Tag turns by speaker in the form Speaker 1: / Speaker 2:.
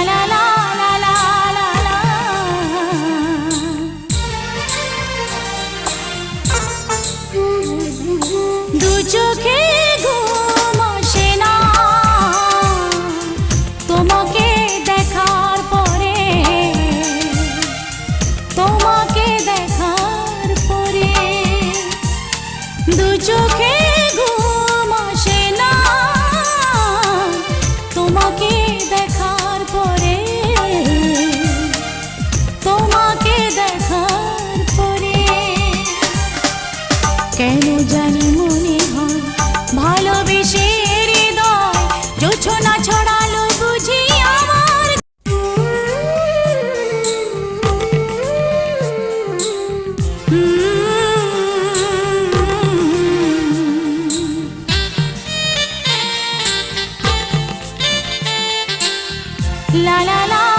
Speaker 1: লা লা লা লা লা লা। দু চোখে ঘুম আসে না তোমাকে দেখার পরে, তোমাকে দেখার পরে। দু চোখে ঘুম আসে না তোমাকে দেখার পরে, তোমাকে দেখার পরে। কেন জানি মনে হয় ভালোবেসে হৃদয় জোছনা ছড়ালো বুঝি আমার। লা লা লা